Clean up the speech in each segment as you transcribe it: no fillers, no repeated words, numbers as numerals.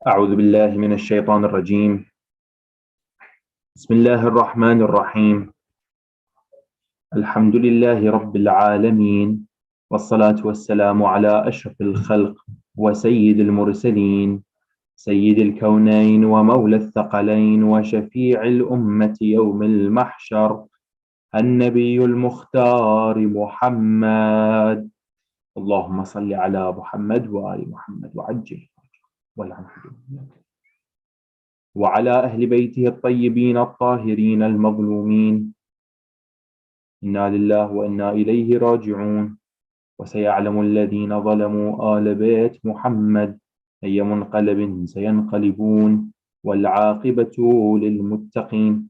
أعوذ بالله من الشيطان الرجيم. بسم الله الرحمن الرحيم. الحمد لله رب العالمين، والصلاة والسلام على أشرف الخلق وسيد المرسلين، سيد الكونين ومولى الثقلين وشفيع الأمة يوم المحشر، النبي المختار محمد. اللهم صل على محمد وآل محمد وعجل والعافية، وعلى أهل بيته الطيبين الطاهرين المظلومين. إنا لله وإنا إليه راجعون. وسيعلم الذين ظلموا آل بيت محمد أي منقلب سينقلبون، والعاقبة للمتقين.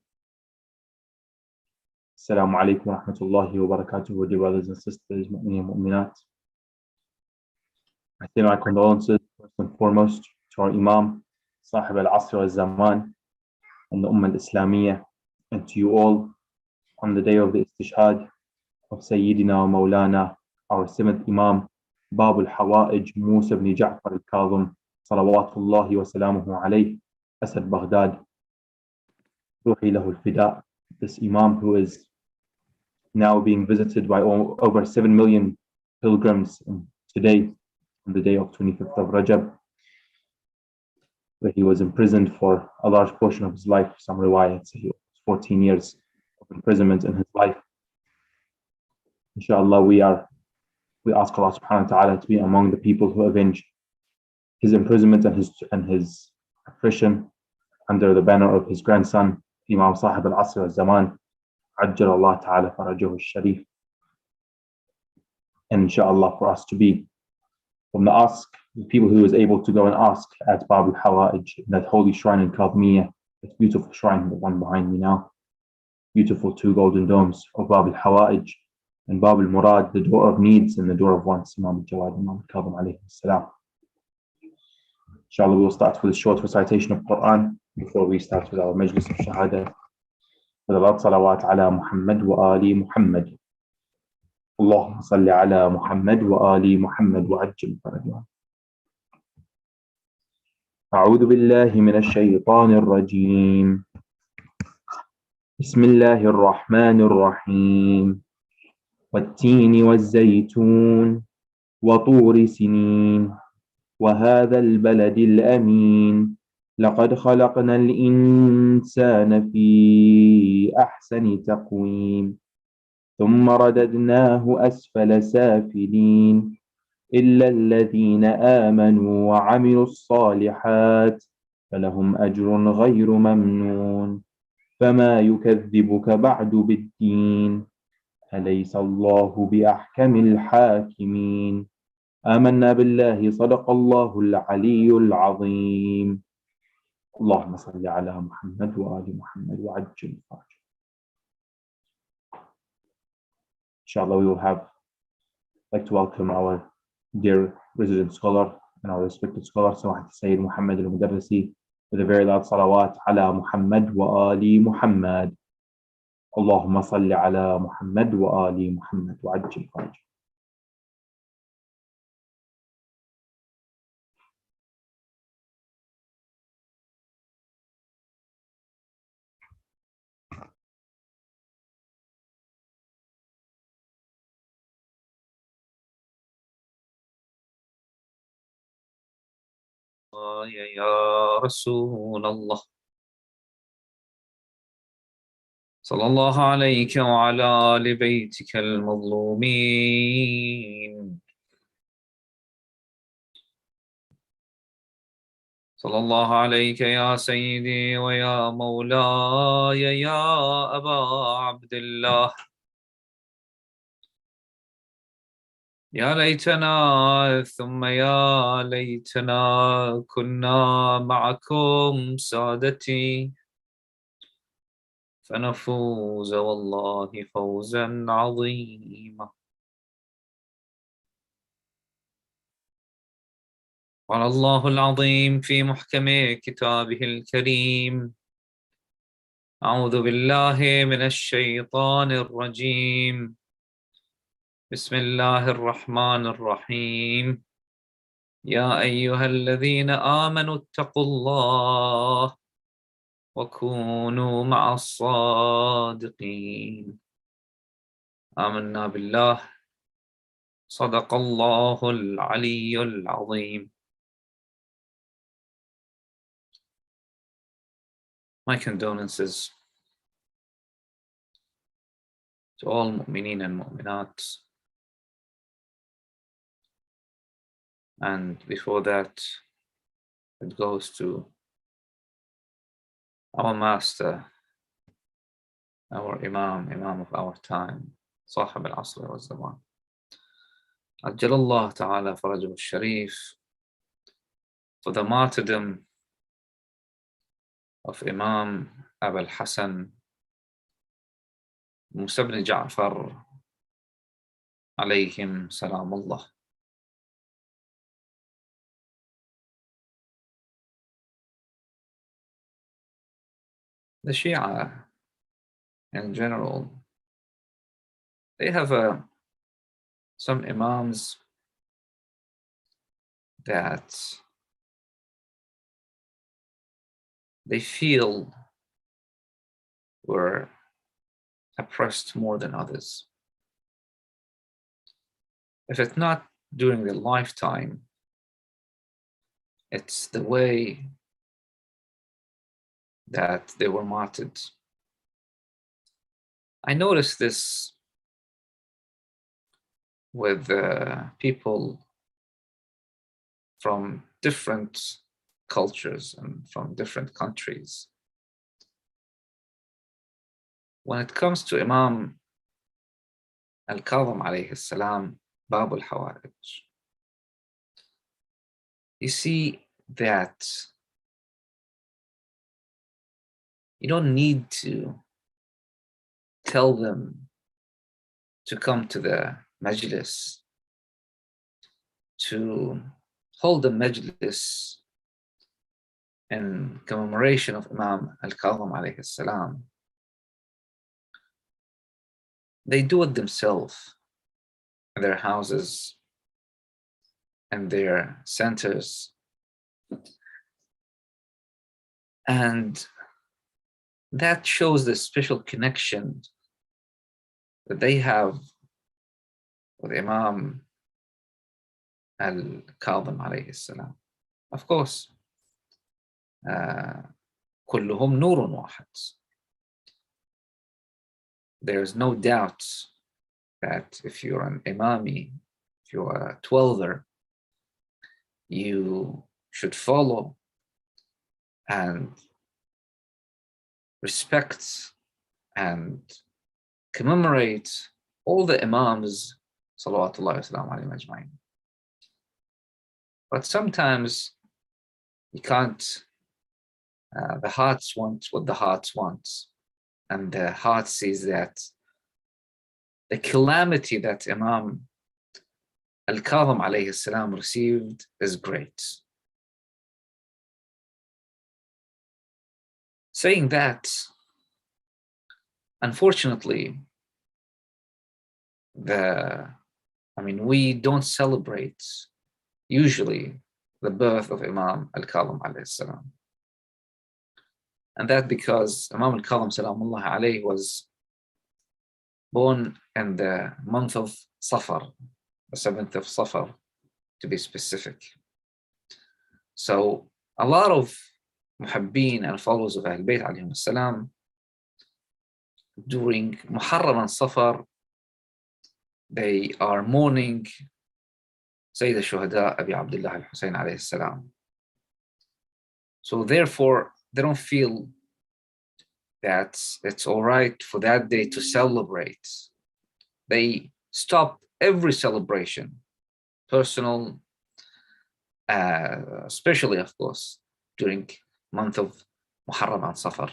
السلام عليكم ورحمة الله وبركاته, dear brothers and sisters, مؤمنين ومؤمنات. I send my condolences first and foremost to our Imam, صاحب العصر والزمان, and the Ummah al-Islamiyya, and to you all on the day of the istishhad of Sayyidina wa Mawlana, our seventh Imam, Bab al-Hawa'ij, Musa ibn Ja'far al-Kadhim, salawatullahi wa salamuhu alayhi, Asad Baghdad, Ruhi lahu al-Fida. This Imam who is now being visited by over 7 million pilgrims today, on the day of 25th of Rajab, where he was imprisoned for a large portion of his life. Some riwayat say he was 14 years of imprisonment in his life. Inshallah, we ask Allah subhanahu wa ta'ala to be among the people who avenge his imprisonment and his oppression under the banner of his grandson, Imam Sahib al-Asr al-Zaman, Ajjal Allah ta'ala farajahu al-Sharif. And inshallah, for us to be from the people who was able to go and ask at Bab al-Hawa'ij, that holy shrine in Kadhimiyya, that beautiful shrine, the one behind me now, beautiful two golden domes of Bab al-Hawa'ij, and Bab al-Murad, the door of needs and the door of wants, Imam al-Jawad, Imam al-Kadhim alayhi salam. Inshallah, we will start with a short recitation of Quran before we start with our majlis of Shahadat. With a lot of salawat ala Muhammad wa ali Muhammad. Allahumma salli ala Muhammad wa ali Muhammad wa ajjal farajah. أعوذ بالله من الشيطان الرجيم. بسم الله الرحمن الرحيم. والتين والزيتون وطور سنين وهذا البلد الأمين لقد خلقنا الإنسان في أحسن تقويم ثم رددناه أسفل سافلين إلا الذين آمنوا وعملوا الصالحات فلهم أجر غير ممنون فما يكذبك بعد بالدين أليس الله بأحكم الحاكمين آمنا بالله صدق الله العلي العظيم. اللهم صل على محمد وآل محمد وعجل فرجه. Inshallah, we will like to welcome our dear resident scholar and our respected scholar, Sayyid Muhammad al-Mudarrisi, with a very loud salawat ala Muhammad wa ali Muhammad. Allahumma salli ala Muhammad wa ali Muhammad wa ajil faraj. يا رسول الله صلى الله عليك وعلى آل بيتك المظلومين صلى الله عليك يا سيدي ويا مولاي يا أبا عبد الله يا ليتنا ثم يا ليتنا كنا معكم سادتي فنفوز والله فوزا عظيما. قال الله العظيم في محكم كتابه الكريم: أعوذ بالله من الشيطان الرجيم. بسم الله الرحمن الرحيم. يا أيها الذين آمنوا اتقوا الله وكونوا مع الصادقين. آمنا بالله صدق الله العلي العظيم. My condolences to all mu'mineen and mu'minat. And before that, it goes to our master, our Imam of our time, صاحب العصر والزمان. عجل الله تعالى فرجه الشريف, for the martyrdom of Imam Abu al-Hasan Musa ibn Ja'far alayhim salam Allah. The Shia in general, they have some Imams that they feel were oppressed more than others. If it's not during their lifetime, it's the way that they were martyred. I noticed this with people from different cultures and from different countries. When it comes to Imam Al-Khalim alayhi salam, Bab al-Hawarij, you see that you don't need to tell them to come to the majlis, to hold a majlis in commemoration of Imam Al-Khalim alayhi salam. They do it themselves in their houses and their centers. And that shows the special connection that they have with Imam Al-Khalim alayhi salam. Of course, كلهم نور واحد. There's no doubt that if you're an Imami, if you're a 12er, you should follow and respect and commemorate all the Imams, salawatullahi wa salam alayhim ajma'in. But sometimes you can't, the hearts want what the hearts want. And the heart sees that the calamity that Imam Al-Khalim alayhi salam received is great. Saying that, unfortunately, we don't celebrate usually the birth of Imam Al-Khalim alayhi salam. And that because Imam Al-Khalim salamullah alayhi was born in the month of Safar, the 7th of Safar to be specific. So a lot of muhabbeen and followers of Ahl Bayt alayhim salam during Muharram and Safar, they are mourning Sayyid al-Shuhada Abi Abdullah al-Husayn alayhi salam. So therefore, they don't feel that it's all right for that day to celebrate. They stop every celebration, personal, especially, of course, during month of Muharram and Safar.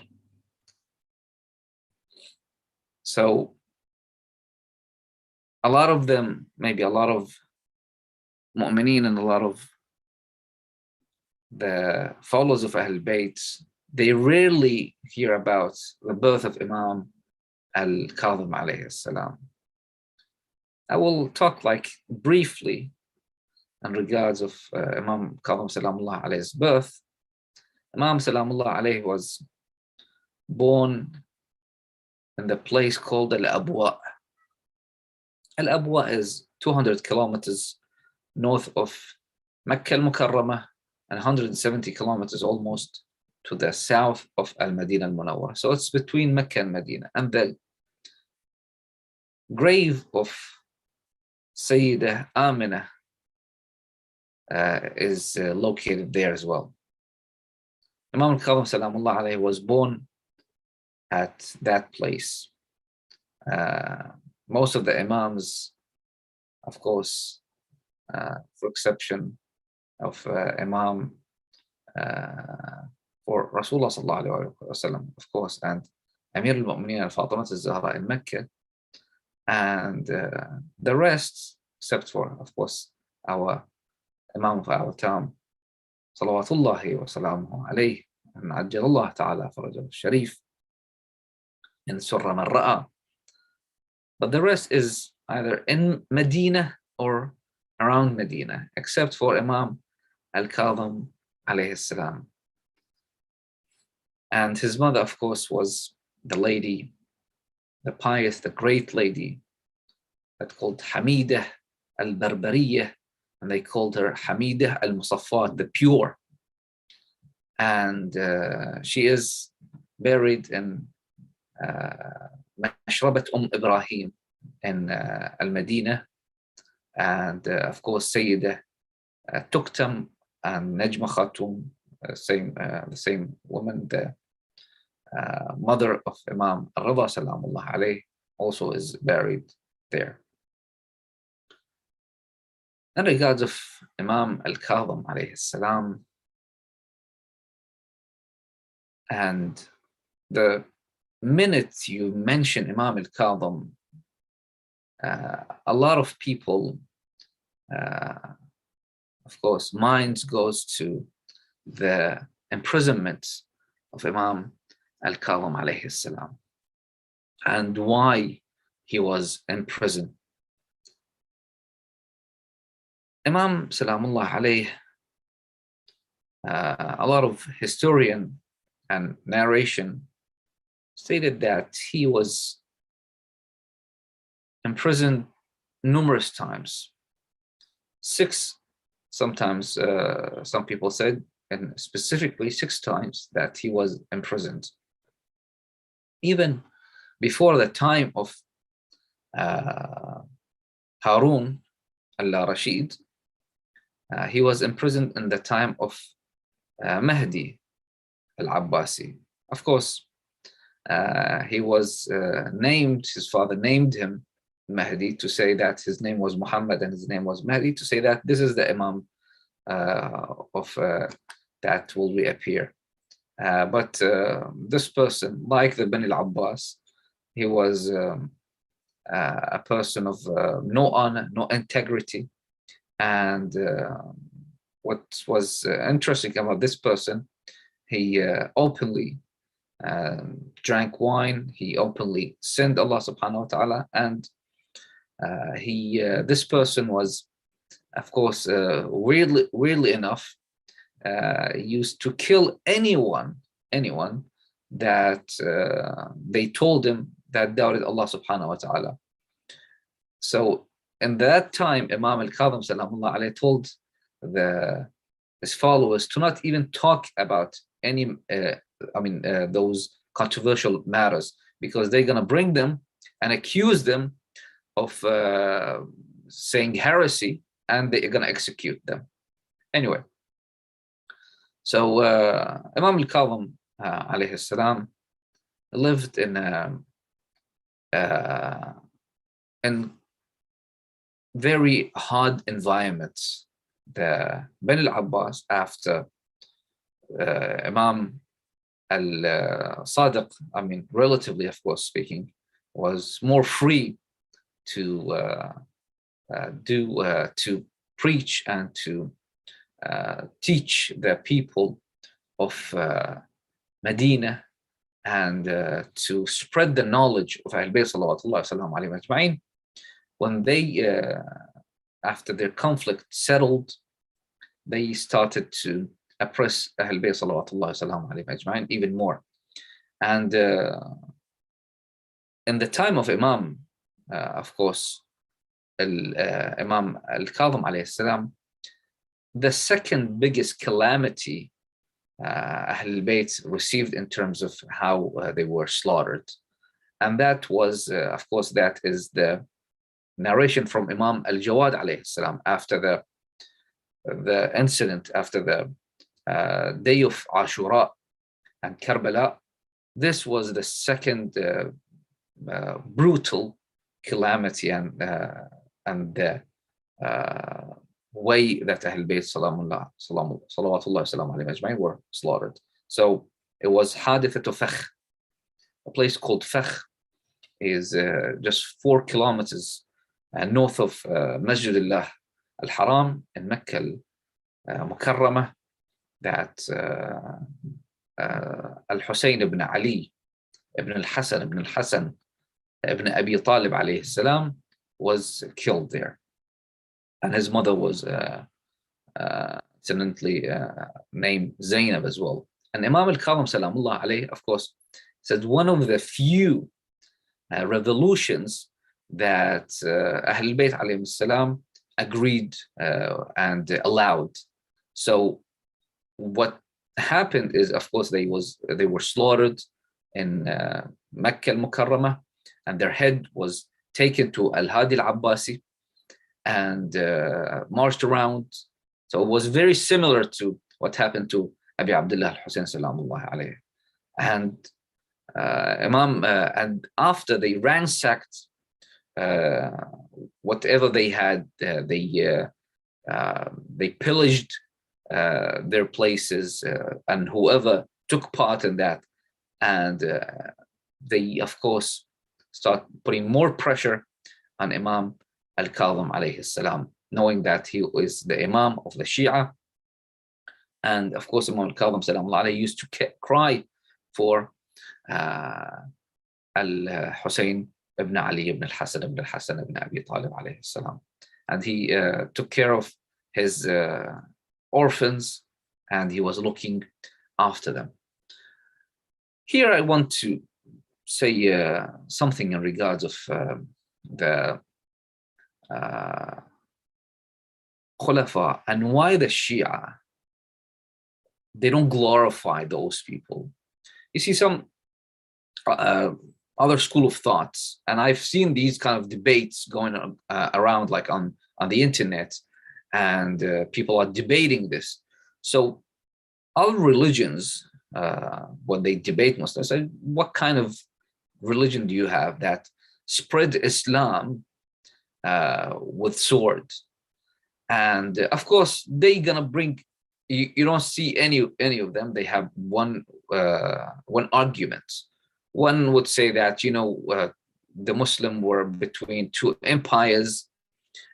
So a lot of them, maybe a lot of mu'mineen and a lot of the followers of Ahl Bayt, they rarely hear about the birth of Imam Al-Khalim alayhi salam. I will talk briefly in regards of Imam Kadhim Salamullah alayhi's birth. Imam Salamullah alayhi was born in the place called Al-Abwa. Al-Abwa is 200 kilometers north of Mecca al-Mukarramah and 170 kilometers almost to the south of Al-Madinah al-Munawwar. So it's between Mecca and Medina. And the grave of Sayyidah Amina is located there as well. Imam al-Kadhim Salamullah alayhi was born at that place. Most of the Imams, of course, for exception of Imam for Rasulullah sallallahu alayhi wa sallam, of course, and Amir al-Mu'mineen al-Fatimat al-Zahra in Mecca, and the rest, except for, of course, our Imam of our time, salawatullahi wa salamuhu alayhi, and ajjalallah ta'ala farajah al-sharif in Surah Man Ra'a. But the rest is either in Medina or around Medina, except for Imam Al-Kadhim alayhi salam. And his mother, of course, was the lady, the pious, the great lady, that called Hamidah al-Barbariyah, and they called her Hamidah al-Musaffat, the pure. And she is buried in Mashrabat Ibrahim in Al-Madinah. And of course, Sayyidah Tuktam and Najma Khatum, the same woman, the mother of Imam Al-Rida Salamullah alayhi, also is buried there. In regards of Imam Al-Kadhim alayhi salam, and the minute you mention Imam Al-Kadhim, a lot of people, of course, minds goes to the imprisonment of Imam Al-Kadhim alayhi salam and why he was in prison. Imam Salamullah alayhi, a lot of historian and narration stated that he was imprisoned numerous times, 6, sometimes some people said, and specifically 6 times that he was imprisoned. Even before the time of Harun al-Rashid, he was imprisoned in the time of Mahdi al-Abbasi. Of course, he was named, his father named him Mahdi to say that his name was Muhammad and his name was Mahdi, to say that this is the Imam of that will reappear. But this person, like the Bani al-Abbas, he was a person of no honor, no integrity. And what was interesting about this person, he openly drank wine, he openly sinned Allah subhanahu wa ta'ala, and this person was, of course, weirdly enough, used to kill anyone that they told him that doubted Allah subhanahu wa ta'ala. So in that time, Imam Al-Kadhim Salamullah alayhi told his followers to not even talk about any, those controversial matters, because they're going to bring them and accuse them of saying heresy, and they're going to execute them. Anyway, so Imam Al-Kadhim alayhi salam lived in very hard environments. The Bani al-Abbas, after Imam al-Sadiq, relatively, of course, speaking, was more free to to preach and to teach the people of Medina and to spread the knowledge of Ahl Bayt sallallahu alayhi wa sallam. When they after their conflict settled, they started to oppress Ahl Bayt salawatullah salam alayhim ajma'in even more. And in the time of Imam, of course, Imam Al-Khalim alayhi salam, the second biggest calamity Ahl Bayt received in terms of how they were slaughtered. And that was, of course, that is the narration from Imam Al-Jawad alayhi salam after the incident, after the day of Ashura and Karbala. This was the second brutal calamity and the way that Ahl Bayt salawatullah salam alayhim ajma'in were slaughtered. So it was Hadithatu Fakh, a place called Fakh is just 4 kilometers north of Masjid Al-Haram in Mecca Al-Mukarramah, that Al-Husayn ibn Ali ibn Al-Hasan ibn Abi Talib alayhi salam was killed there. And his mother was incidentally named Zainab as well. And Imam Al-Khalim salamullah alayhi, of course, said one of the few revolutions that Ahl Bayt alayhim salam agreed and allowed. So what happened is, of course, they were slaughtered in Mecca al-Mukarramah, and their head was taken to Al-Hadi al-Abbasi and marched around. So it was very similar to what happened to Abi Abdullah al-Husayn salamullah alayhi. And Imam, and after they ransacked whatever they had, they pillaged their places and whoever took part in that, and they of course start putting more pressure on Imam Al-Khalim alayhi salam, knowing that he is the Imam of the Shia. And of course Imam Al-Khalim salam alayhi used to cry for Al-Husayn ibn Ali ibn Al-Hasan ibn Abi Talib alayhi salam. And he took care of his orphans, and he was looking after them. Here I want to say something in regards of the Khulafa and why the Shia, they don't glorify those people. You see, some other school of thoughts, and I've seen these kind of debates going around like on the internet, and people are debating this. So all religions, when they debate Muslims, say, what kind of religion do you have that spread Islam with sword? And of course they're gonna bring, you don't see any of them, they have one argument. One would say that, you know, the Muslim were between 2 empires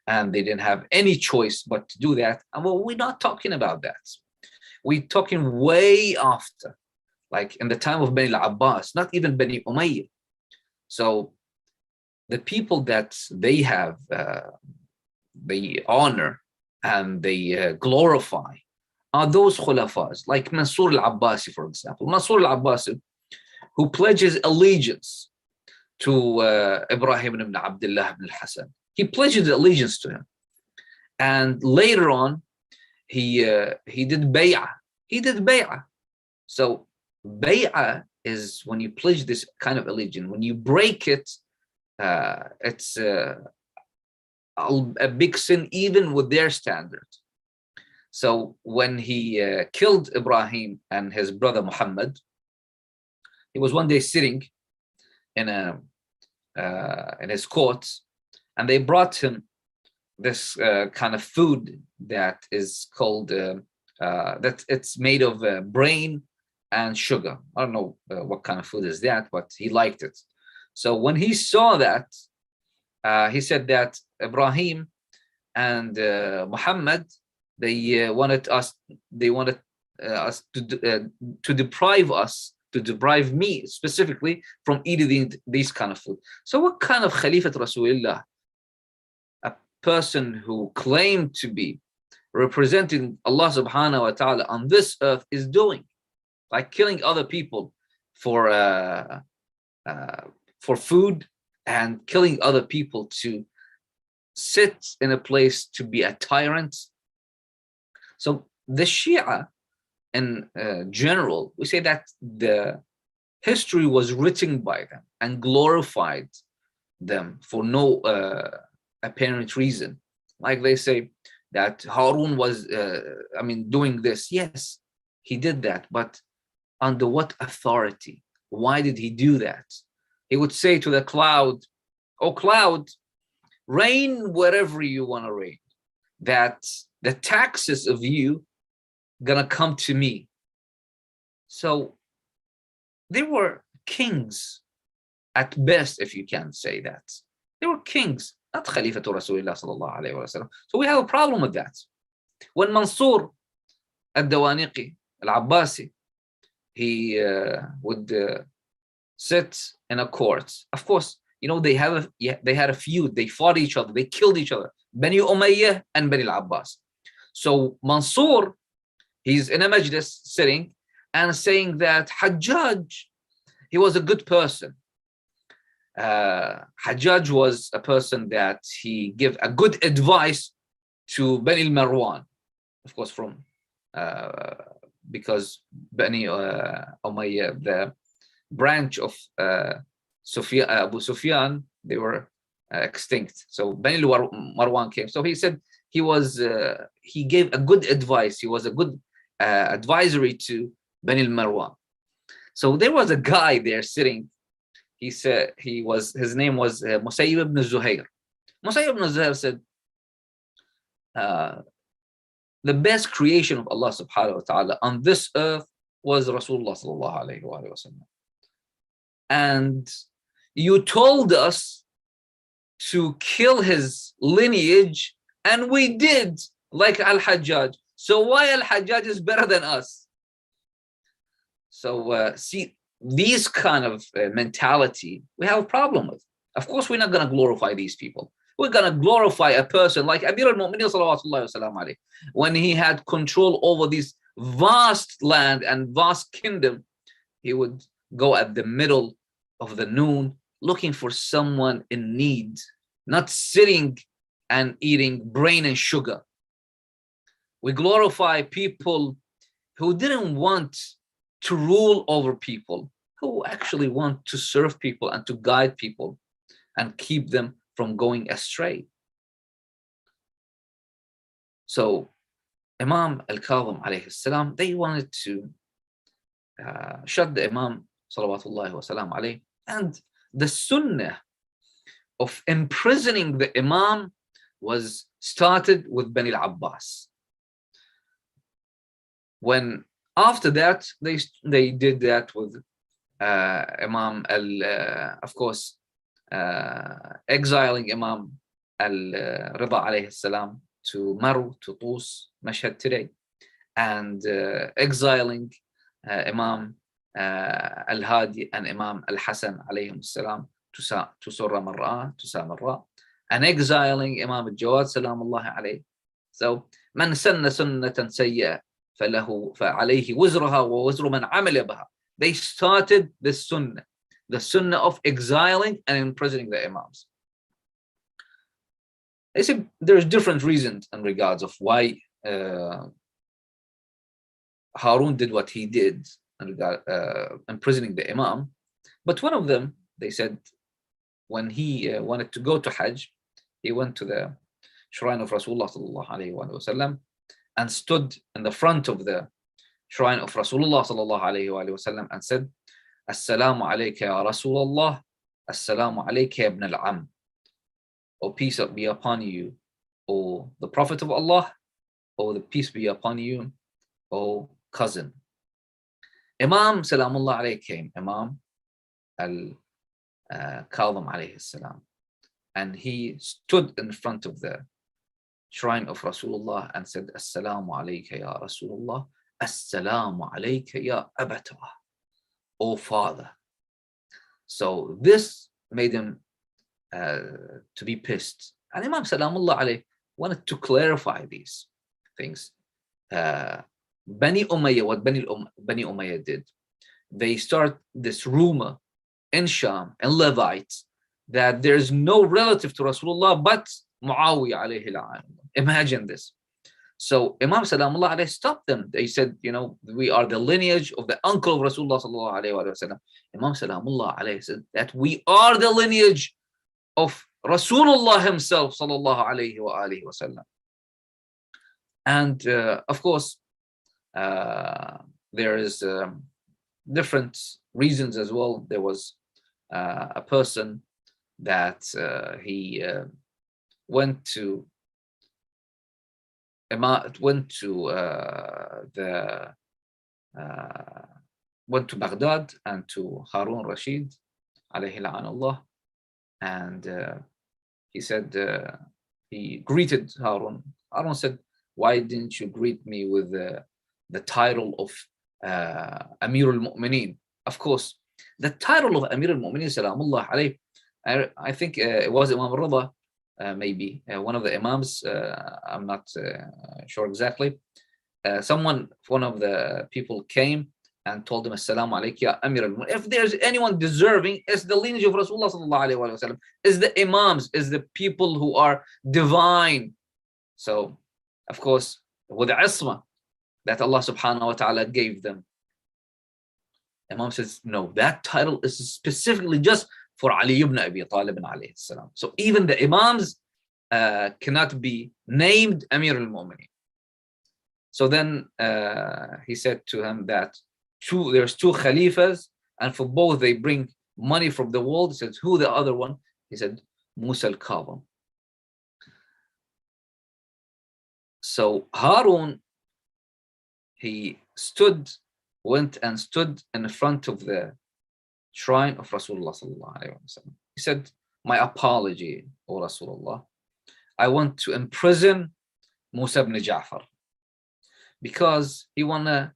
and they didn't have any choice but to do that. And well, we're not talking about that. We're talking way after, like in the time of Bani al-Abbas, not even Bani Umayyah. So the people that they have, they honor and they glorify are those khulafas, like Mansur al-Abbasi, for example. Mansur al-Abbasi, who pledges allegiance to Ibrahim ibn Abdullah ibn al-Hasan. He pledged allegiance to him. And later on, he did bay'ah. He did bay'ah. So bay'ah is when you pledge this kind of allegiance. When you break it, it's a big sin even with their standard. So when he killed Ibrahim and his brother Muhammad, he was one day sitting in his court, and they brought him this kind of food that is called that it's made of brain and sugar. I don't know what kind of food is that, but he liked it. So when he saw that, he said that Ibrahim and Muhammad, they wanted us to deprive me specifically from eating these kind of food. So what kind of Khalifat Rasulullah? A person who claimed to be representing Allah subhanahu wa ta'ala on this earth is doing, like killing other people for food, and killing other people to sit in a place to be a tyrant. So the Shia in general, we say that the history was written by them and glorified them for no apparent reason. Like they say that Harun was, doing this. Yes, he did that, but under what authority? Why did he do that? He would say to the cloud, "Oh, cloud, rain wherever you want to rain. That the taxes of you gonna come to me." So they were kings at best, if you can say that. They were kings, not Khalifatu Rasulullah sallallahu alayhi wa sallam. So we have a problem with that. When Mansur al-Dawaniqi, al-Abbasi, he would sit in a court. Of course, they had a feud. They fought each other. They killed each other. Bani Umayyah and Bani al-Abbas. So Mansur, he's in a majlis sitting and saying that Hajjaj, he was a good person. Hajjaj was a person that he gave a good advice to Bani al-Marwan, of course, from because Bani Umayyah, the branch of Abu Sufyan, they were extinct. So Bani al-Marwan came. So he said he gave a good advice. He was a good advisory to Bani al-Marwan. So there was a guy there sitting. He said his name was Musayyib ibn Zuhair. Musayyib ibn Zuhair said, the best creation of Allah subhanahu wa ta'ala on this earth was Rasulullah sallallahu alayhi wa sallam. And you told us to kill his lineage, and we did, like Al-Hajjaj. So why Al-Hajjaj is better than us? So see, these kind of mentality we have a problem with. Of course, we're not going to glorify these people. We're going to glorify a person like Amir al-Mu'minin sallallahu alayhi wa sallam, when he had control over this vast land and vast kingdom. He would go at the middle of the noon looking for someone in need, not sitting and eating brain and sugar. We glorify people who didn't want to rule over people, who actually want to serve people and to guide people and keep them from going astray. So Imam Al-Khalim alayhi salam, they wanted to shut the Imam salawatullahi wa salam alayhi, and the sunnah of imprisoning the Imam was started with Bani al-Abbas. When after that, they did that with Imam of course, exiling Imam al-Rida alayhi salam to Maru, to Tus, Mashhad today, and exiling Imam al-Hadi and Imam al-Hasan alayhim salam to Surra Mar'a, to Samarra, and exiling Imam al-Jawad salamullahi alayhi. So man sanna sunnatan sayyi'ah فعليه وزرها ووزر من عمل بها. They started the sunnah of exiling and imprisoning the imams. They said there's different reasons in regards of why Harun did what he did in regard imprisoning the imam. But one of them, they said, when he wanted to go to Hajj, he went to the shrine of Rasulullah sallallahu alayhi wa sallam and stood in the front of the shrine of Rasulullah sallallahu alayhi wa sallam and said, Assalamu alayka ya Rasulullah, Assalamu alayka ibn al-Am. O peace be upon you, O the Prophet of Allah, O the peace be upon you, O cousin. Imam Salamullah alayhi came, Imam Al-Khalim alayhi salam, and he stood in front of the shrine of Rasulullah and said, Assalamu alayka ya Rasulullah, Assalamu alayka ya Abatah, O father. So this made him to be pissed And Imam Salamullah alayhi wanted to clarify these things. Bani Umayyah, what Bani Umayyah did, they start this rumor in Sham and Levites that there's no relative to Rasulullah but Muawiyah alayhi la'an. Imagine this. So Imam Salamullah alayhi stopped them. They said, we are the lineage of the uncle of Rasulullah sallallahu alayhi wa sallam. Imam Salamullah alayhi said that we are the lineage of Rasulullah himself sallallahu alayhi wa alihi wa sallam. And of course, there is different reasons as well. There was a person that he went to Baghdad and to Harun Rashid alayhi la'anullah, and he said, he greeted Harun. Harun said, why didn't you greet me with the title of Amir al-Mu'mineen? Of course, the title of Amir al-Mu'mineen salamullah alayhi, I think it was Imam Rida, maybe one of the Imams, I'm not sure exactly. One of the people came and told him, Assalamu alaykum ya Amir al-Mu'mineen. If there's anyone deserving, it's the lineage of Rasulullah sallallahu alayhi wa sallam, it's the Imams, it's the people who are divine. So, of course, with the isma that Allah subhanahu wa ta'ala gave them, Imam says, no, that title is specifically just for Ali ibn Abi Talib alayhi salam. So even the Imams cannot be named Amir al-Mu'mineen. So then he said to him that there's two Khalifas, and for both they bring money from the world. He said, who the other one? He said, Musa al-Kadhim. So Harun, he went and stood in front of the shrine of Rasulullah sallallahu alaihi wasallam. He said, my apology, O Rasulullah. I want to imprison Musa ibn Ja'far because he want to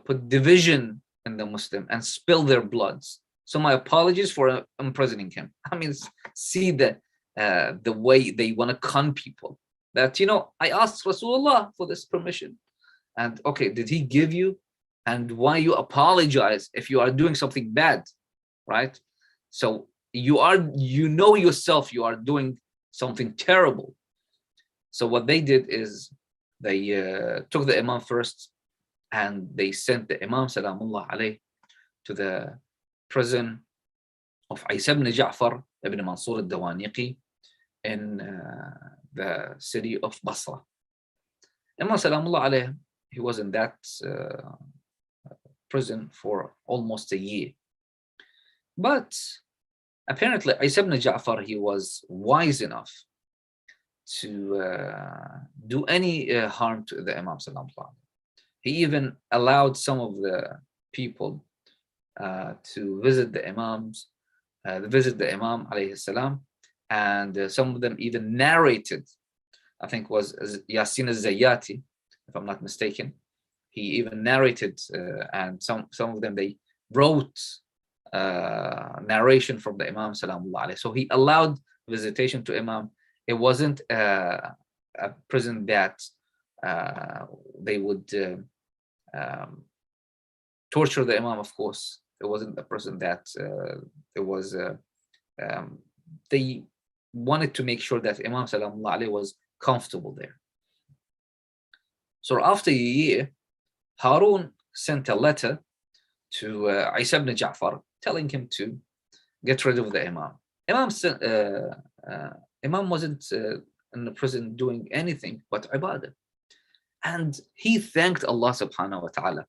put division in the Muslim and spill their bloods. So my apologies for imprisoning him. I mean, see the way they want to con people. That, I asked Rasulullah for this permission. And okay, did he give you? And why you apologize if you are doing something bad, right? So yourself, you are doing something terrible. So what they did is they took the Imam first and they sent the Imam Salamullah alayh to the prison of Isa ibn Ja'far ibn Mansur al-Dawaniqi in the city of Basra. Imam Salamullah alayh, he was in that prison for almost a year. But apparently Isa ibn Ja'far, he was wise enough to do any harm to the Imam Salamullah alayh. He even allowed some of the people to visit the Imam alayhi salam, and some of them even narrated, I think was Yasin al-Zayyati, if I'm not mistaken. He even narrated, and some of them, they wrote narration from the Imam Salamullah alayhi. So he allowed visitation to Imam. It wasn't a prison that they would torture the Imam, of course. It wasn't a prison that they wanted to make sure that Imam Salamullah alayhi was comfortable there. So after a year, Harun sent a letter to Isa ibn Ja'far telling him to get rid of the Imam. Imam wasn't in the prison doing anything but ibadah. And he thanked Allah subhanahu wa ta'ala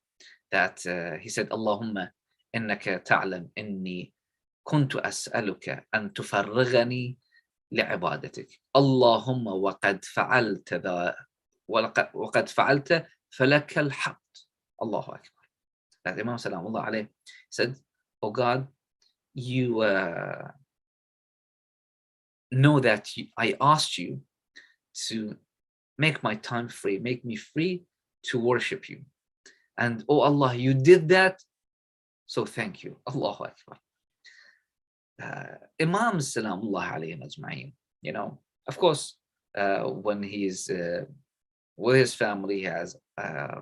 that he said, Allahumma innaka ta'lam inni kuntu as'aluka an tufarrighani li'ibadatik. Allahumma waqad fa'alta waqad fa'alta falaka al-hamd. Allahu Akbar. That Imam Salamullah alayhi said, oh God, you know that I asked you to make my time free, make me free to worship you. And oh Allah, you did that, so thank you. Allahu Akbar. Imam Salamullah alayhim ajma'in, Of course, when he's with his family, he has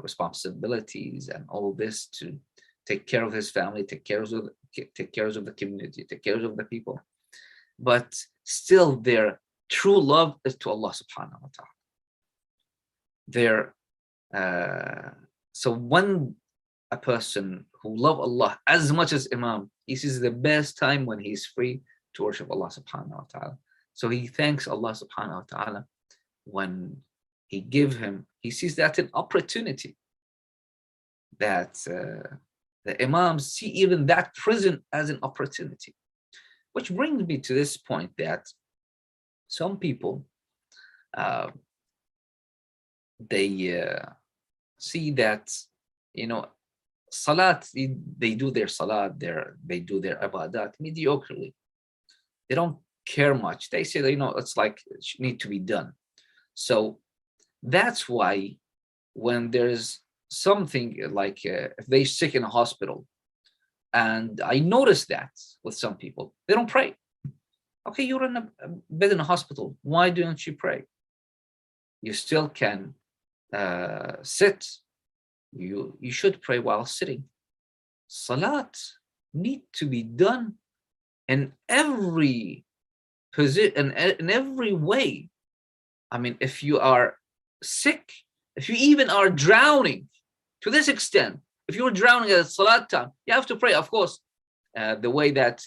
responsibilities and all this to take care of his family, take care of the community, take care of the people. But still, their true love is to Allah subhanahu wa ta'ala. So when a person who love Allah as much as Imam, he sees the best time when he's free to worship Allah subhanahu wa ta'ala. So he thanks Allah subhanahu wa ta'ala when he sees that an opportunity, that the Imams see even that prison as an opportunity. Which brings me to this point that some people, they see that, salat, they do their salat, they do their ibadat mediocrely. They don't care much. They say, it's like it need to be done. So that's why when there's something like if they're sick in a hospital, and I noticed that with some people, they don't pray. Okay, you're in a bed in a hospital. Why don't you pray? You still can sit. You should pray while sitting. Salat need to be done in every position, in every way. I mean, if you are sick, if you even are drowning, to this extent, if you're drowning at salat time, you have to pray. Of course, the way that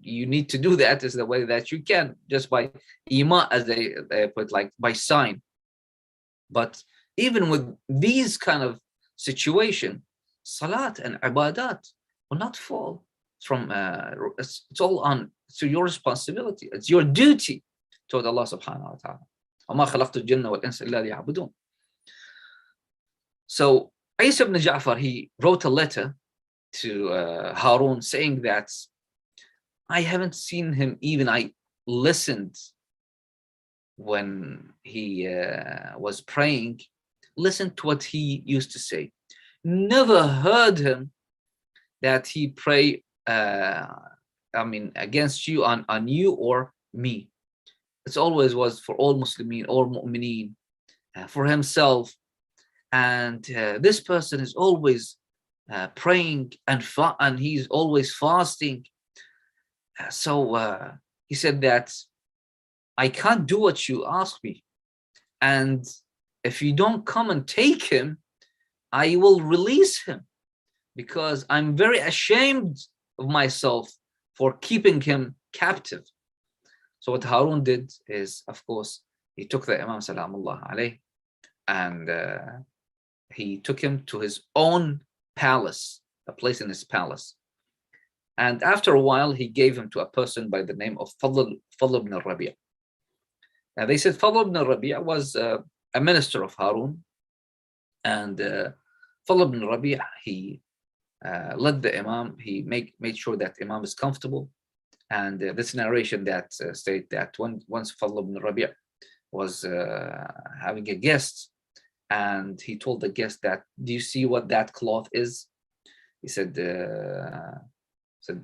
you need to do that is the way that you can, just by ima, as they put, like by sign. But even with these kind of situation, salat and ibadat will not fall from. It's all on to your responsibility. It's your duty toward Allah subhanahu wa ta'ala. وَمَا خَلَقْتُ الْجِنَّ وَالْإِنسَ إِلَّا لِيَعْبُدُونَ. So Isa ibn Ja'far, he wrote a letter to Harun saying that I haven't seen him, even I listened when he was praying, listen to what he used to say. Never heard him that he pray against you, on you or me. It always was for all Muslimin, all mu'mineen, for himself. And this person is always praying and he's always fasting. So he said that I can't do what you ask me. And if you don't come and take him, I will release him, because I'm very ashamed of myself for keeping him captive. So what Harun did is, of course, he took the Imam Salamullah alayh, and he took him to his own palace, a place in his palace. And after a while, he gave him to a person by the name of Fadl ibn Rabi'. Now they said Fadl ibn Rabi' was a minister of Harun, and Fadl ibn Rabi', he led the Imam. He made sure that Imam is comfortable. And this narration that state that once Fadl ibn Rabi' was having a guest, and he told the guest that, do you see what that cloth is? He said,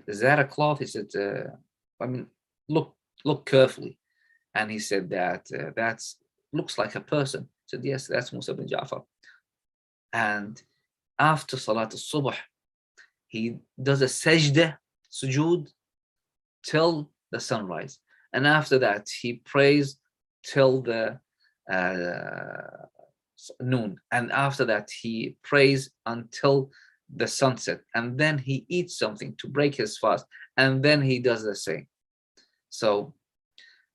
is that a cloth? He said, look carefully. And he said that looks like a person. He said, yes, that's Musa bin Ja'far. And after Salat al-Subh, he does a sajda, sujood, till the sunrise. And after that, he prays till the noon. And after that, he prays until the sunset. And then he eats something to break his fast. And then he does the same. So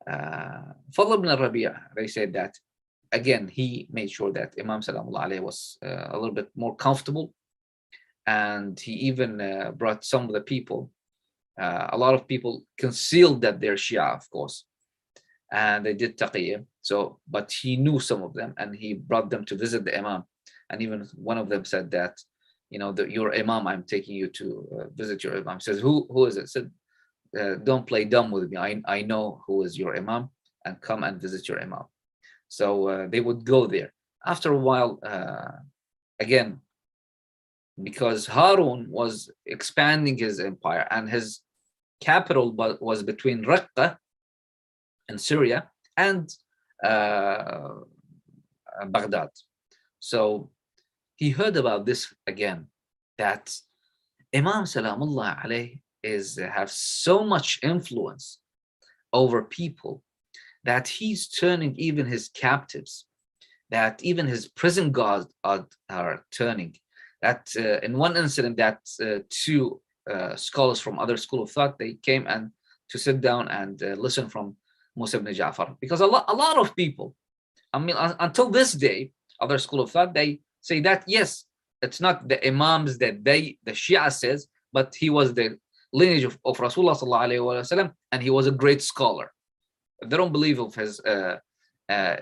Fadl ibn Rabi', they said that, again, he made sure that Imam Salamullah alayhi was a little bit more comfortable. And he even brought some of the people. A lot of people concealed that they're Shia, of course, and they did taqiyya. So, but he knew some of them, and he brought them to visit the Imam. And even one of them said that, your Imam, I'm taking you to visit your Imam. He says, who is it? Said, don't play dumb with me. I know who is your Imam, and come and visit your Imam. So they would go there. After a while, again, because Harun was expanding his empire, and his capital was between Raqqa in Syria and Baghdad. So he heard about this again, that Imam Salamullah alayh have so much influence over people that he's turning even his captives, that even his prison guards are turning. That in one incident, that two scholars from other school of thought, they came and to sit down and listen from Musa ibn Ja'far, because a lot of people, I mean, until this day, other school of thought, they say that yes, it's not the imams that the Shia says, but he was the lineage of Rasulullah sallallahu alaihi wasallam, and he was a great scholar. They don't believe of his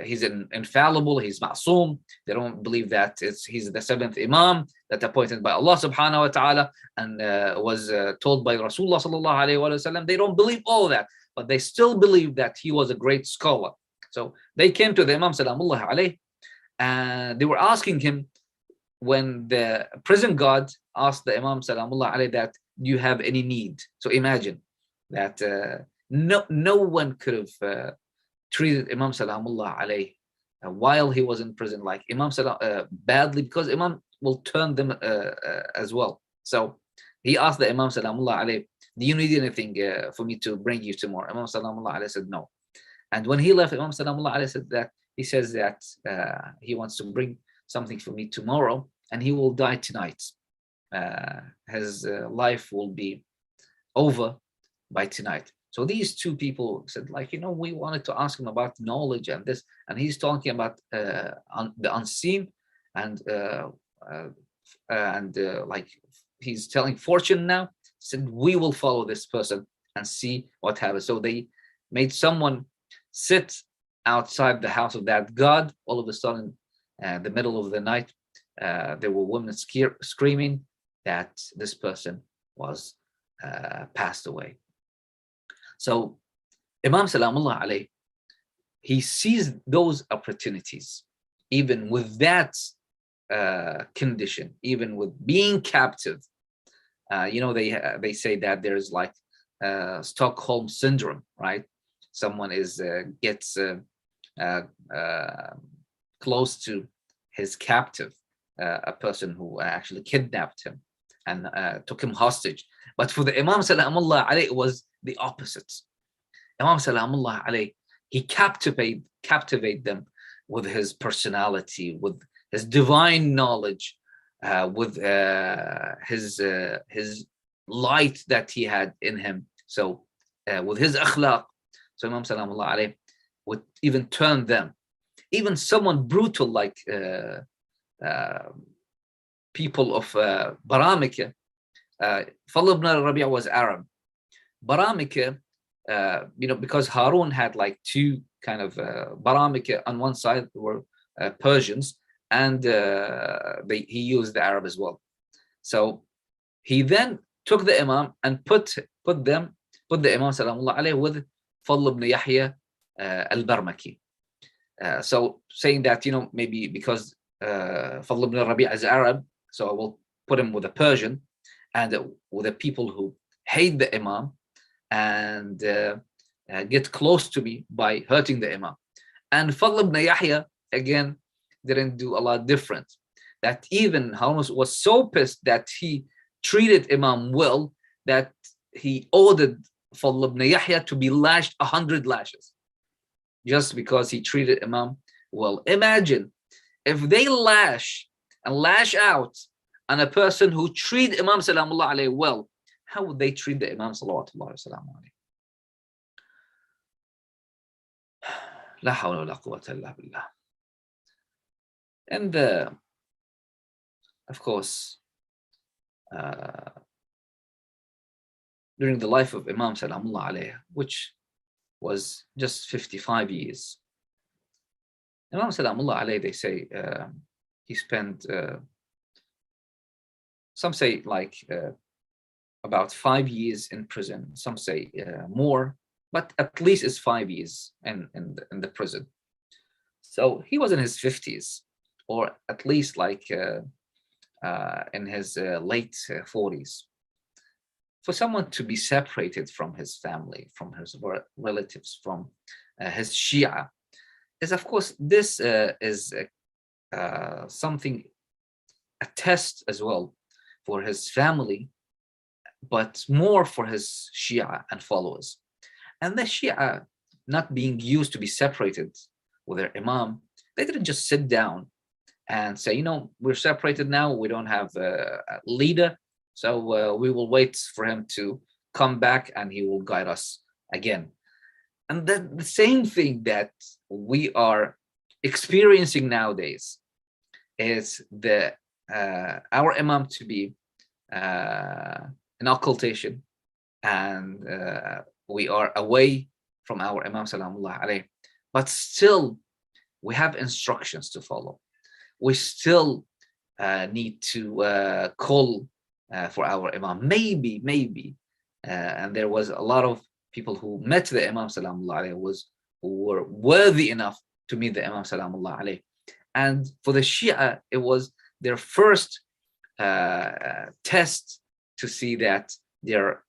he's infallible, he's ma'soom. They don't believe that he's the seventh imam that appointed by Allah subhanahu wa ta'ala and was told by Rasulullah sallallahu alaihi wasallam. They don't believe all that, but they still believe that he was a great scholar. So they came to the Imam Salamullah alayh, and they were asking him, when the prison guard asked the Imam Salamullah alayh that, do you have any need? So imagine that no one could have treated Imam Salamullah alayh while he was in prison like Imam Salam badly, because Imam will turn them as well. So he asked the Imam Salamullah alayh, do you need anything for me to bring you tomorrow? Imam Salamullah alayh said no. And when he left, Imam Salamullah alayh said that he says that he wants to bring something for me tomorrow, and he will die tonight. His life will be over by tonight. So these two people said, like, we wanted to ask him about knowledge and this, and he's talking about the unseen, and like he's telling fortune now. Said, we will follow this person and see what happens. So they made someone sit outside the house of that god. All of a sudden, the middle of the night, there were women screaming that this person was passed away. So Imam Salamullah alayh, he sees those opportunities, even with that condition, even with being captive. They say that there's like Stockholm syndrome, right? Someone gets close to his captive, a person who actually kidnapped him and took him hostage. But for the Imam Salamullah alayh, it was the opposite. Imam Salamullah alayh, he captivate them with his personality, with his divine knowledge, with his light that he had in him. So with his akhlaq, so Imam Salamullah alayh would even turn them, even someone brutal like people of Baramika. Fadl ibn Rabi' was Arab. Baramika, because Harun had like two kind of Baramika. On one side were Persians, and he used the Arab as well. So he then took the Imam and put the Imam Salamullah alayhi with Fadl ibn Yahya al-Barmaki. So saying that, maybe because Fadl ibn Rabi' is Arab, so I will put him with a Persian, and with the people who hate the Imam and get close to me by hurting the Imam. And Fadl ibn Yahya, again, didn't do a lot different. That even Harun was so pissed that he treated Imam well, that he ordered Fadl ibn Yahya to be lashed 100 lashes, just because he treated Imam well. Imagine if they lash out on a person who treat Imam Salamullah alayhi well, how would they treat the Imam Salawatullah wasalam alayhi? La hawla wa la quwwata illa billah. And of course, during the life of Imam Salamullah alayhi, which was just 55 years, Imam Salamullah alayhi, they say he spent, some say like about 5 years in prison, some say more, but at least it's 5 years in the prison. So he was in his 50s, or at least like in his late 40s. For someone to be separated from his family, from his relatives, from his Shia, is of course this is something, a test as well for his family, but more for his Shia and followers. And the Shia, not being used to be separated with their Imam, they didn't just sit down and say, you know, we're separated now, we don't have a leader, so we will wait for him to come back and he will guide us again. And that the same thing that we are experiencing nowadays is the our Imam to be in occultation, and we are away from our Imam Salamullah alayhi, but still we have instructions to follow. We still need to call for our Imam. Maybe, and there was a lot of people who met the Imam Salamullah alayhi who were worthy enough to meet the Imam Salamullah alayhi. And for the Shia, it was their first test to see that their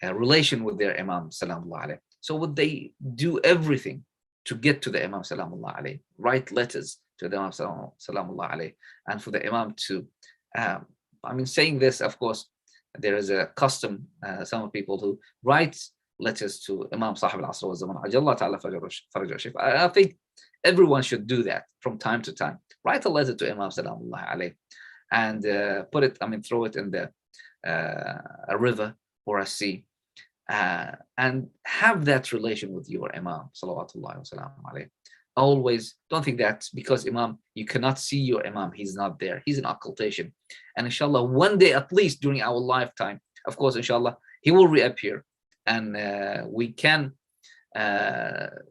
relation with their Imam Salamullah alayhi. So would they do everything to get to the Imam Salamullah alayhi, write letters to the Imam Salamullah alayhi, and for the Imam to, saying this, of course, there is a custom, some people who write letters to Imam Sahib al-Asr wa Zaman, Ajallah Ta'ala Faraj Sharif. I think everyone should do that from time to time. Write a letter to Imam Salamullah alayhi and put it, throw it in the a river or a sea, and have that relation with your Imam Salawatullahi wa salam alayhi. Always don't think that because Imam, you cannot see your Imam, he's not there, he's in occultation. And inshallah, one day at least during our lifetime, of course, inshallah, he will reappear and we can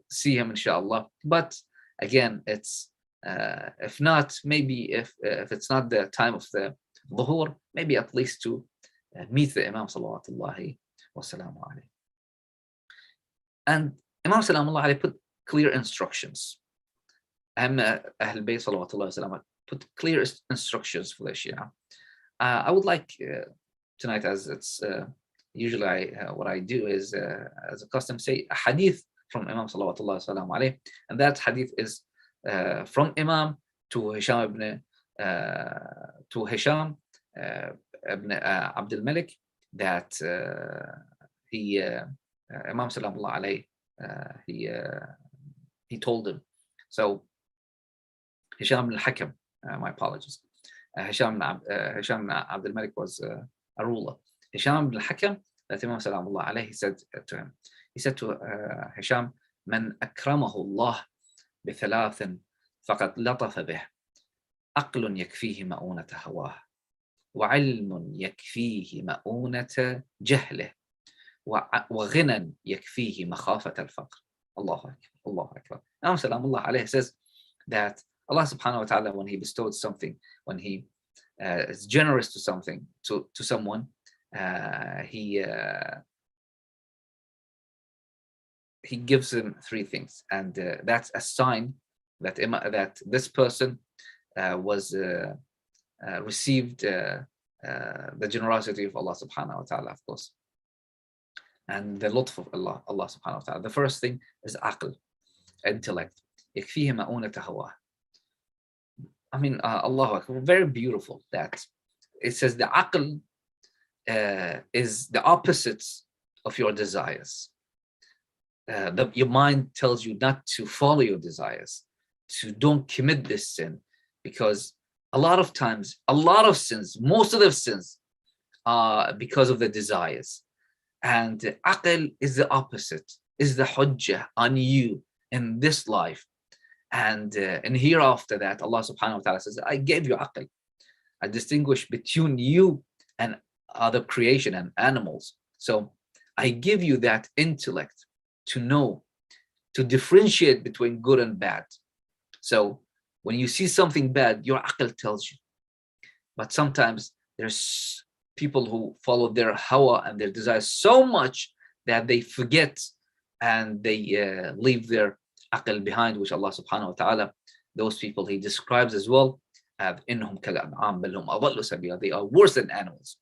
see him, inshallah. But again, it's if not, maybe if it's not the time of the dhuhr, maybe at least to meet the Imam Salawatullahi wa salam alayhi. And Imam Salamullah alayhi put clear instructions. Ahl Bayt Salawatullah Salam put clear instructions for the Shia. I would like tonight, as it's usually what I do is, as a custom, say a hadith from Imam Salawatullah Salam alayhi, and that hadith is from Imam to Hisham ibn Abdul Malik, that Imam Salamullah alayhi, he told him. So Hisham al-Hakam, my apologies. Hisham ibn Abdul Malik was a ruler. Hisham al-Hakam, that Imam Salamullah alayhi said to him, he said to Hisham, "Man akramahu Allah بثلاث فقد لطف به عقل يكفيه مؤونة هواه وعلم يكفيه مؤونة جهله وغنى يكفيه مخافة الفقر." Allah Akbar, Allah Akbar. Imam Salamullah alayhi says that Allah subhanahu wa ta'ala, when he bestowed something, when he is generous to something, to someone, he gives him three things, and that's a sign that that this person was received the generosity of Allah subhanahu wa ta'ala, of course, and the lutf of Allah subhanahu wa ta'ala. The first thing is aql, intellect. يكفيه مؤونة هواه. Allahu Akbar, very beautiful that it says the aql is the opposite of your desires. Your mind tells you not to follow your desires, to don't commit this sin, because a lot of times, a lot of sins, most of the sins are because of the desires. And aql is the opposite, is the hujjah on you in this life. And hereafter that, Allah subhanahu wa ta'ala says, I gave you aql. I distinguish between you and other creation and animals. So I give you that intellect to know, to differentiate between good and bad. So when you see something bad, your aql tells you. But sometimes there's people who follow their hawa and their desires so much that they forget and they leave their aql behind, which Allah subhanahu wa ta'ala, those people he describes as well, إنهم كالأنعام بل هم أضل سبيلا, they are worse than animals.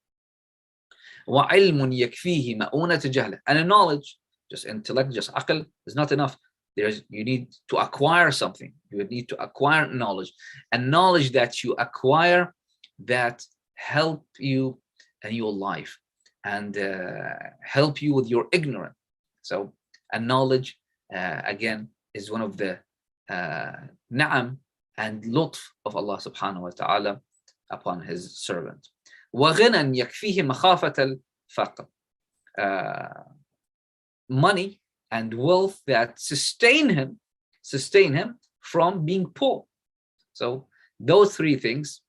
وعلم يكفيه مؤونة جهله, and a knowledge, just intellect, just aql is not enough. you need to acquire something. You would need to acquire knowledge, and knowledge that you acquire that help you in your life and help you with your ignorance. So, and knowledge again is one of the na'am and lutf of Allah subhanahu wa ta'ala upon his servant. وغنى يكفيه مخافة الفقر. Money and wealth that sustain him from being poor. So those three things,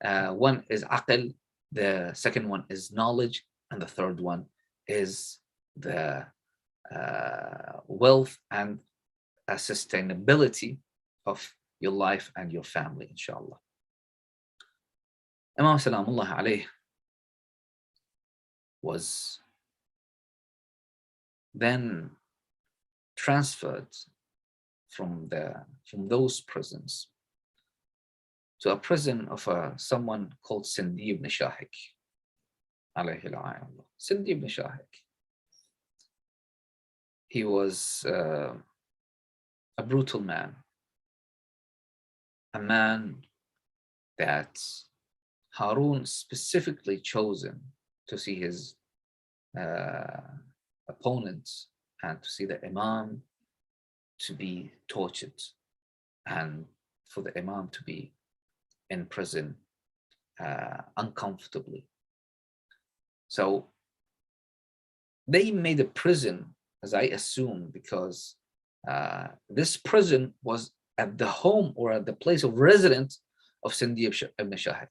one is aql, the second one is knowledge, and the third one is the wealth and sustainability of your life and your family, inshallah. Imam Salamullah alayh was then transferred from those prisons to a prison of someone called Sindi ibn Shahik. Sindi ibn Shahik. He was a brutal man, a man that Harun specifically chosen to see his opponents and to see the Imam to be tortured and for the Imam to be in prison uncomfortably. So they made a prison, as I assume, because this prison was at the home or at the place of residence of Sindi ibn Shahid.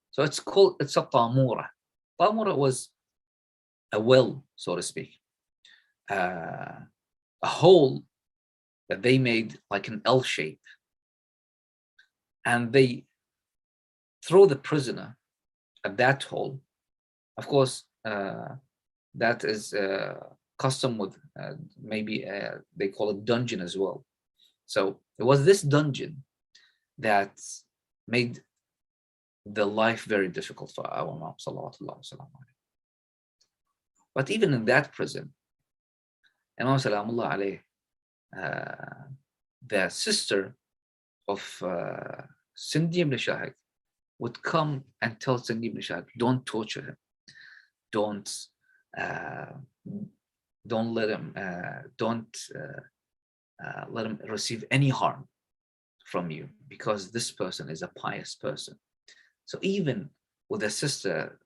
So it's a tamura. Tamura was a well, so to speak, a hole that they made like an L shape, and they throw the prisoner at that hole. Of course, that is custom with maybe they call it dungeon as well. So it was this dungeon that made the life very difficult for our Imam sallallahu alaihi wasallam. But even in that prison, Imam Salamullah alayh, the sister of Sindi ibn Shahid would come and tell Sindi ibn Shahid, don't torture him, don't let him let him receive any harm from you, because this person is a pious person. So even with a sister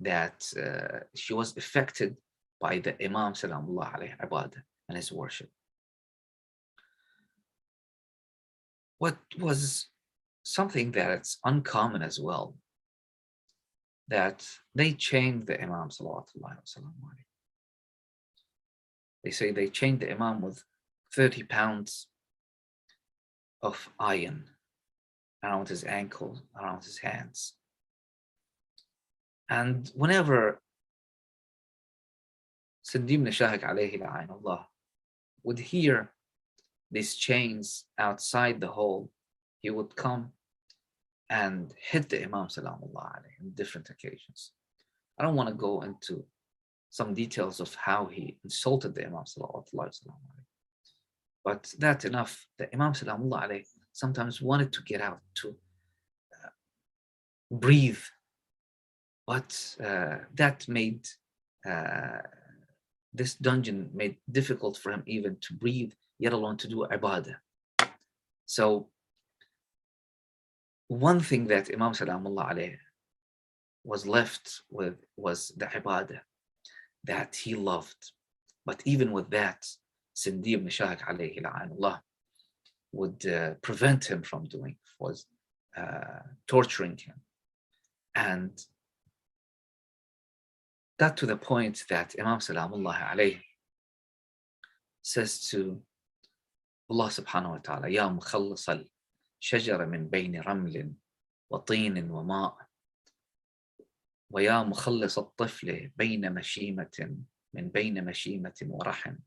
that she was affected by the Imam Salamullah alayhi ibadah and his worship. What was something that's uncommon as well, that they chained the Imam Sallallahu Alaihi Wasallam. They say they chained the Imam with 30 pounds of iron around his ankles, around his hands. And whenever Sindi ibn Shahik alayhi la'anullah would hear these chains outside the hole, he would come and hit the Imam Salamullah alayhi on different occasions. I don't want to go into some details of how he insulted the Imam Sallallahu Alaihi Wasallam, but that's enough. The Imam Salamullah alayhi sometimes wanted to get out to breathe, but that made this dungeon made difficult for him even to breathe, yet alone to do ibadah. So one thing that Imam Salamullah alayhi was left with was the ibadah that he loved. But even with that, Sindi ibn Shahik alayhi la'anullah would prevent him from doing, was torturing him. And got to the point that Imam Salamullah alayhi says to Allah subhanahu wa ta'ala, Ya mukhallis al-shajara min bayni ramlin wa tinin wa ma' wa ya mukhallis al-tifli bayna mashimatin min bayna mashimatin wa rahim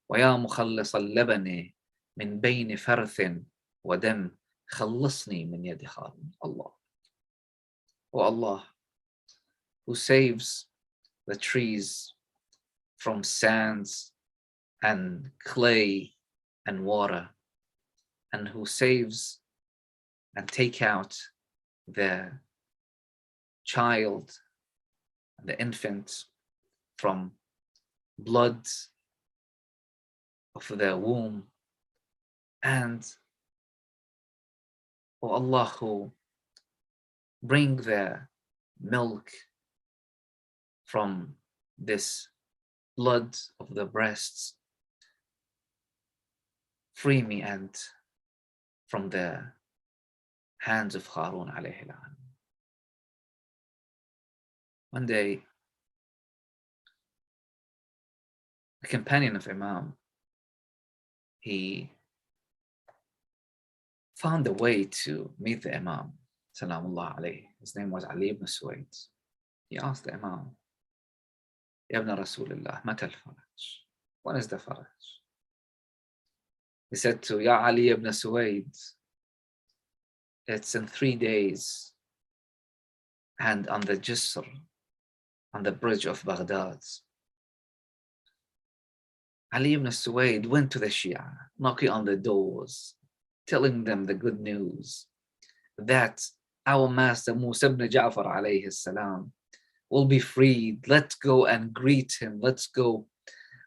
wa ya mukhallis al-labani min bayni farthin wa dam khallisni min yadi khadim. Allah. Oh Allah, who saves the trees from sands and clay and water, and who saves and take out the child, the infant, from blood of the womb, and O Allah, who bring the milk from this blood of the breasts, free me and from the hands of Harun alayhi salam. One day, a companion of Imam, he found a way to meet the Imam, salamullah alayhi. His name was Ali ibn Suwaid. He asked the Imam, Ya ibn Rasulullah, mata al-faraj? When is the faraj? He said to Ya Ali ibn Suwaid, it's in 3 days, and on the Jisr, on the bridge of Baghdad. Ali ibn Suwaid went to the Shia, knocking on the doors, telling them the good news that our master Musa ibn Ja'far alayhi salam will be freed. Let's go and greet him. Let's go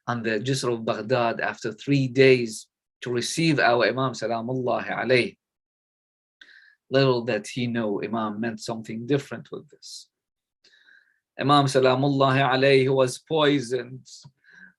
on the Jisr of Baghdad after 3 days to receive our Imam salamullahi alayhi. Little that he knew, Imam meant something different with this. Imam salamullahi alayhi was poisoned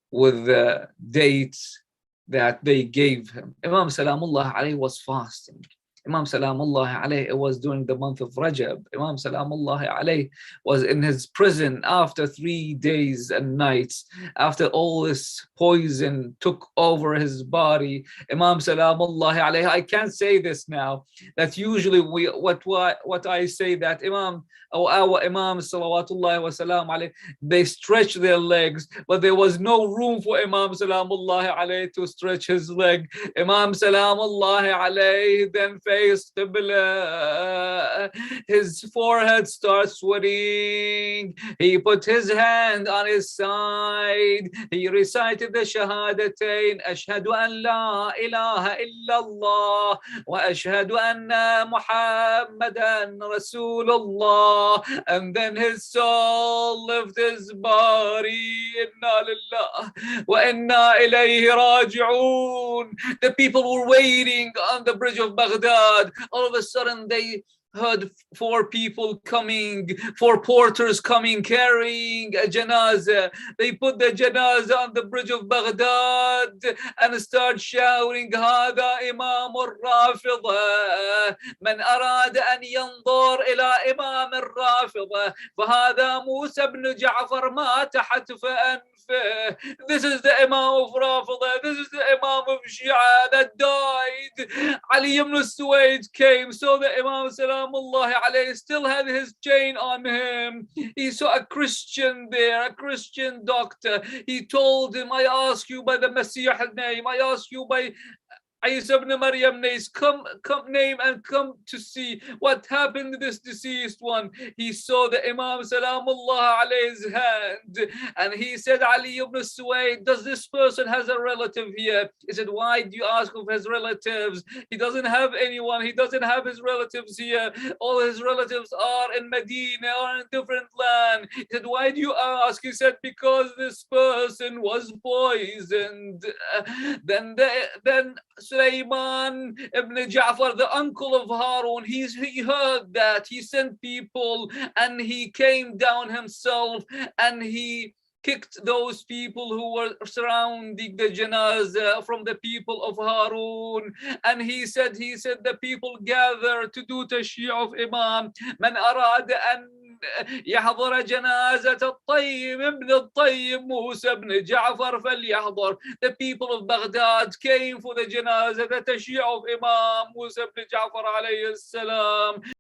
with the dates that they gave him. Imam salamullahi alayhi was fasting. Imam salamullahi alayhi, it was during the month of Rajab. Imam salamullahi alayhi was in his prison after 3 days and nights, after all this poison took over his body. Imam salamullahi alayhi, I can't say this now, that usually what I say that Imam, or our Imam salawatullahi wa salam alayhi, they stretch their legs, but there was no room for Imam salamullahi alayhi to stretch his leg. Imam salamullahi alayhi then faced Qibla. His forehead starts sweating. He put his hand on his side. He recited the Shahadatain, Ashhadu an la ilaha illallah wa ashhadu anna Muhammadan Rasulullah. And then his soul left his body. Inna lillah wa inna ilayhi raji'un. The people were waiting on the bridge of Baghdad. All of a sudden they heard 4 people coming, 4 porters coming, carrying a janazah. They put the janazah on the bridge of Baghdad and start shouting, هذا إمام الرافضة من أراد أن ينظر إلى إمام الرافضة فهذا موسى بن جعفر مات حتف أنفه. This is the Imam of Rafida. This is the Imam of Shia that died. Ali ibn Suwaid came, so the Imam salamullahi alayhi still had his chain on him. He saw a Christian there, a Christian doctor. He told him, I ask you by the Messiah name, I ask you by Isa ibn Maryam names, come name and come to see what happened to this deceased one. He saw the Imam salamullah alayhi's hand, and he said, Ali ibn Suwaid, does this person has a relative here? He said, why do you ask of his relatives? He doesn't have anyone. He doesn't have his relatives here. All his relatives are in Medina or in different land. He said, why do you ask? He said, because this person was poisoned. Then Sulaiman ibn Ja'far, the uncle of Harun, he heard that. He sent people and he came down himself and he kicked those people who were surrounding the janazah from the people of Harun. And he said the people gather to do tashyi' of Imam. Man arada an يحضر جنازة الطيب ابن الطيب موسى بن جعفر فليحضر. The people of Baghdad came for the janazah, the tashyi' of Imam Musa ibn Ja'far alayhi salam.